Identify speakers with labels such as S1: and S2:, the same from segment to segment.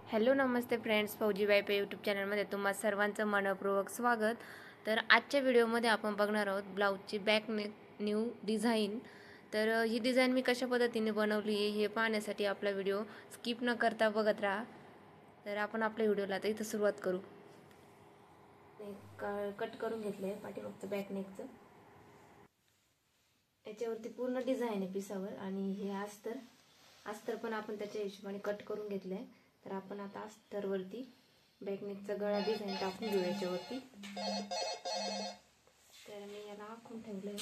S1: Hello नमस्ते friends, फौजी Y पे YouTube चॅनलमध्ये तुम्हा सर्वांचं मनपूर्वक स्वागत। तर आजच्या व्हिडिओमध्ये आपण बघणार आहोत ब्लाऊजची बॅक नेक न्यू डिझाईन। तर ही डिझाईन मी कशा पद्धतीने बनवली आहे हे पाहण्यासाठी आपला व्हिडिओ स्किप न करता बघत राहा। तर आपण आपल्या व्हिडिओला आता इथं सुरुवात करू। कट करून घेतले पाठीमागचं बॅक नेकचं, याच्यावरती पूर्ण डिझाईन आहे पिसावर आणि हे अस्तर पण आपण त्याच्या हिशोबाने कट करून घेतले। तर आपण आता अस्तरवरती बॅकनेकचा गळा डिझाईन टाकून घेऊ याच्यावरती। तर मी याला आखून ठेवलंय।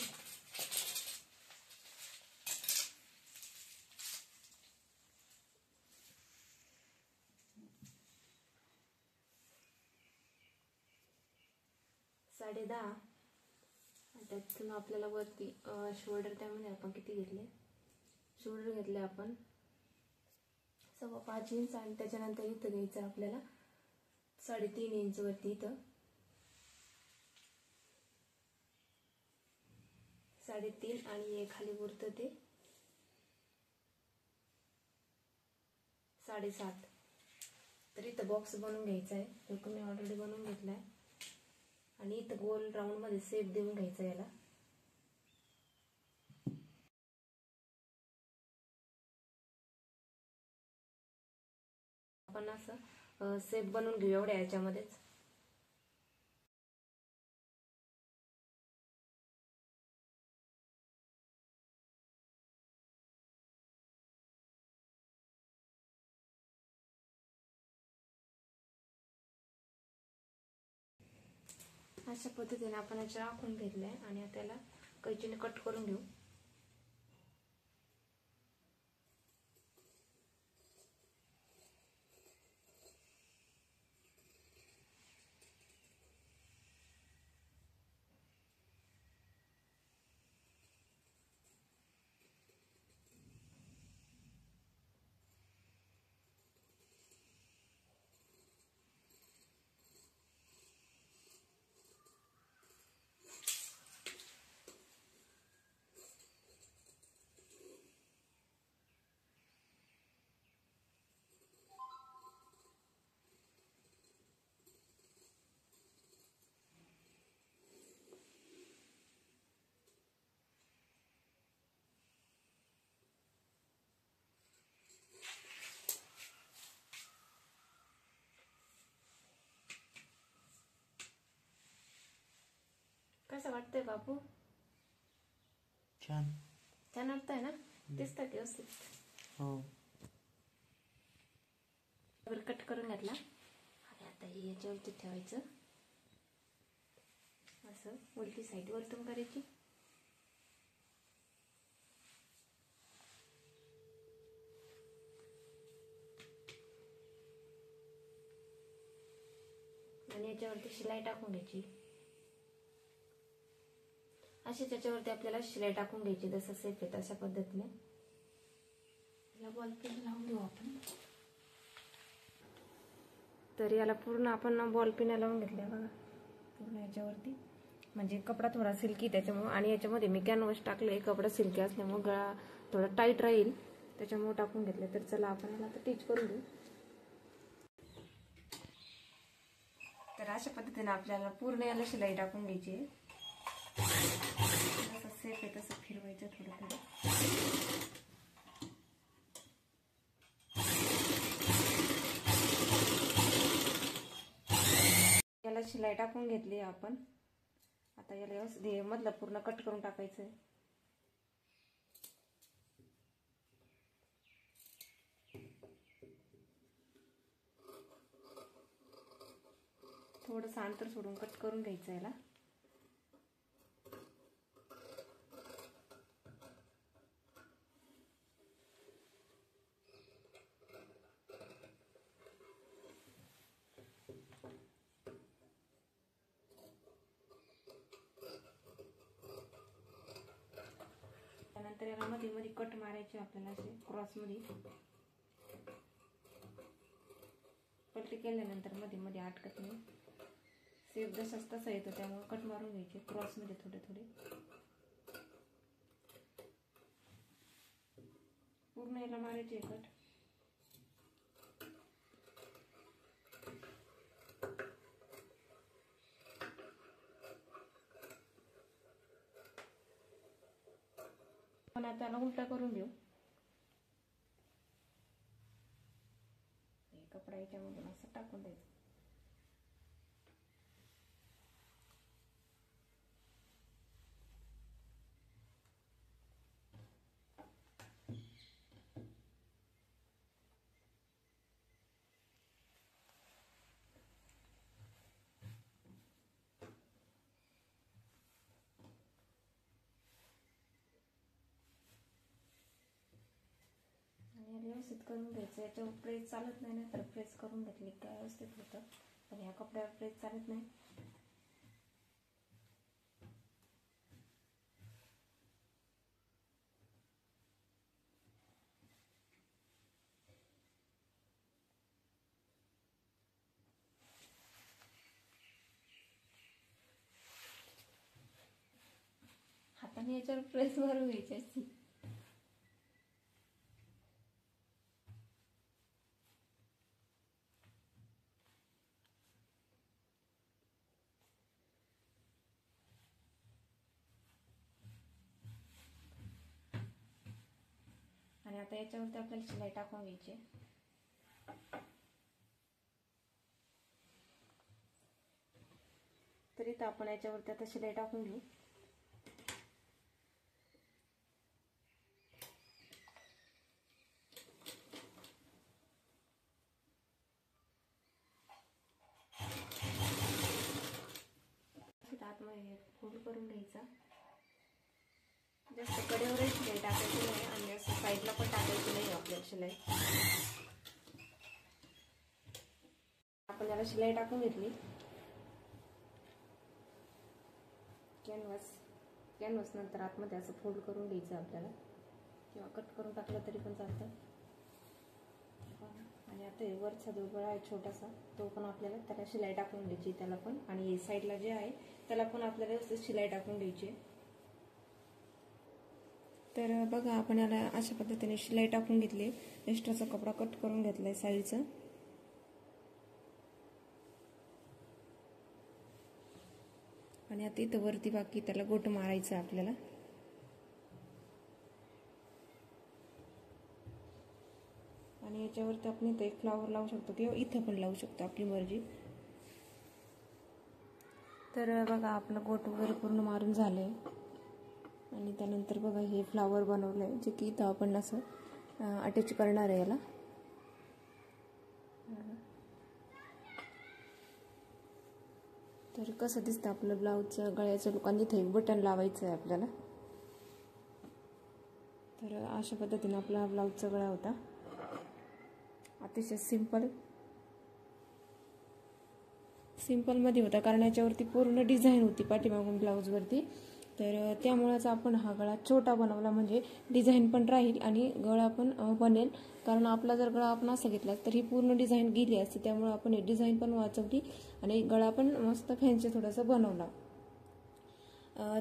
S1: साडे 10 त्यातून आपल्याला वरती शोल्डर त्यामध्ये आपण किती घेतले, शोल्डर घेतले आपण 5.25 इंच आणि त्याच्यानंतर इथं घ्यायचं आपल्याला 3.5 इंच वरती, इथं 3.5 आणि हे खाली उरतं ते 7.5। तर इथं बॉक्स बनवून घ्यायचा आहे, तो मी ऑलरेडी बनवून घेतलाय आणि इथं गोल राऊंड मध्ये शेप देऊन घ्यायचा याला। आपण असं शेप बनवून घेऊ एवढ्या याच्यामध्येच। अशा पद्धतीने आपण याच्या आखून घेतलंय आणि त्याला कैचीने कट करून घेऊ। कसं वाटतंय बापू?
S2: छान
S1: छान वाटतंय ना? दिसतंय व्यवस्थित?
S2: हो।
S1: कट करून घेतला आणि आता हे याच्यावरती ठेवायचं, असं उलटी साईड वरतून करायची आणि याच्यावरती शिलाई टाकून घ्यायची। अशी त्याच्यावरती आपल्याला शिलाई टाकून घ्यायची, जसं सेफ आहे तशा पद्धतीने। याला बॉल पिन लावून घेऊ आपण। तर याला पूर्ण आपण बॉल पिन लावून घेतल्या बघा पूर्ण याच्यावरती, म्हणजे कपडा थोडा सिल्की त्याच्यामुळे, आणि याच्यामध्ये मी कॅनव्हास टाकले, कपडा सिल्की असल्यामुळे गळा थोडा टाईट राहील त्याच्यामुळे टाकून घेतले। तर चला आपण याला आता टिच करून घेऊ। तर अशा पद्धतीने आपल्याला पूर्ण याला शिलाई टाकून घ्यायची आहे। जसं सेफ आहे तसं फिरवायचं थोडं थोडं। याला शिलाई टाकून घेतली आपण, आता याला मधला पूर्ण कट करून टाकायचं आहे। थोडंसं अंतर सोडून कट करून घ्यायचं याला। त्यानंतर याला मध्ये मध्ये कट मारायचे आपल्याला, असे क्रॉस मध्ये पलटी केल्यानंतर मध्ये मध्ये अटकत नाही, शेप जसाच तसा येतो, त्यामुळे कट मारून घ्यायचे क्रॉस मध्ये थोडे थोडे। पूर्ण याला मारायचे कट। आपण आता त्याला उलटा करून घेऊ. कपडा याच्यामधून असं टाकून द्यायचं. व्यवस्थित करून घ्यायचं. याच्यावर प्रेस चालत नाही ना, तर प्रेस करून घेतली काय व्यवस्थित होतं, पण ह्या कपड्यावर प्रेस चालत नाही. हाताने याच्यावर प्रेस मारून घ्यायची असते. आणि आता याच्यावरती आपल्याला शिलाई टाकून घ्यायची. तर इथं आपण याच्यावरती आता शिलाई टाकून घेऊ. आतमध्ये फोल्ड करून घ्यायचा. जास्त कडेवरच शिलाई टाकायची नाही आणि असं साईडला पण टाकायची नाही आपल्याला शिलाई. आपण याला शिलाई टाकून घेतली. कॅनव्हास नंतर आतमध्ये असं फोल्ड करून घ्यायचं आपल्याला, किंवा कट करून टाकलं तरी पण चालतं. आणि आता वरचा जो गळा आहे छोटासा, तो पण आपल्याला त्याला शिलाई टाकून घ्यायची त्याला पण, आणि साईडला जे आहे त्याला पण आपल्याला व्यवस्थित शिलाई टाकून घ्यायची. तर बघा, आपण याला अशा पद्धतीने शिलाई टाकून घेतली. एक्स्ट्राचा कपडा कट करून घेतलाय साईडचा. आणि आता इथं वरती बाकी त्याला गोट मारायचं आपल्याला. आणि याच्यावरती आपण इथं एक फ्लावर लावू शकतो किंवा इथं पण लावू शकतो, आपली मर्जी. तर बघा, आपलं गोट वगैरे पूर्ण मारून झालंय. आणि त्यानंतर बघा हे फ्लावर बनवलंय, जे की इथं आपण असं अटॅच करणार आहे याला. तर कसं दिसतं आपलं ब्लाऊजचं गळ्याचं लुक. आणि इथं एक बटन लावायचं आहे आपल्याला. तर अशा पद्धतीने आपला ब्लाऊजचा गळा होता. अतिशय सिंपलमध्ये होता, कारण याच्यावरती पूर्ण डिझाईन होती पाठीमागून ब्लाऊजवरती. तर त्यामुळेच आपण हा गळा छोटा बनवला, म्हणजे डिझाईन पण राहील आणि गळा पण बनेल. कारण आपला जर गळा आपण असा घेतला तर ही पूर्ण डिझाईन गेली असते, त्यामुळे आपण डिझाईन पण वाचवली आणि गळा पण मस्त फॅन्सी थोडासा बनवला.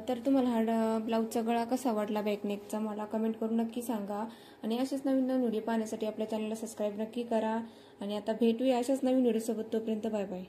S1: तर तुम्हाला हा ब्लाऊजचा गळा कसा वाटला बॅकनेकचा, मला कमेंट करून नक्की सांगा. आणि असेच नवीन नवीन व्हिडिओ पाहण्यासाठी आपल्या चॅनलला सबस्क्राईब नक्की करा. आणि आता भेटूया अशाच नवीन व्हिडिओसोबत. तोपर्यंत बाय बाय.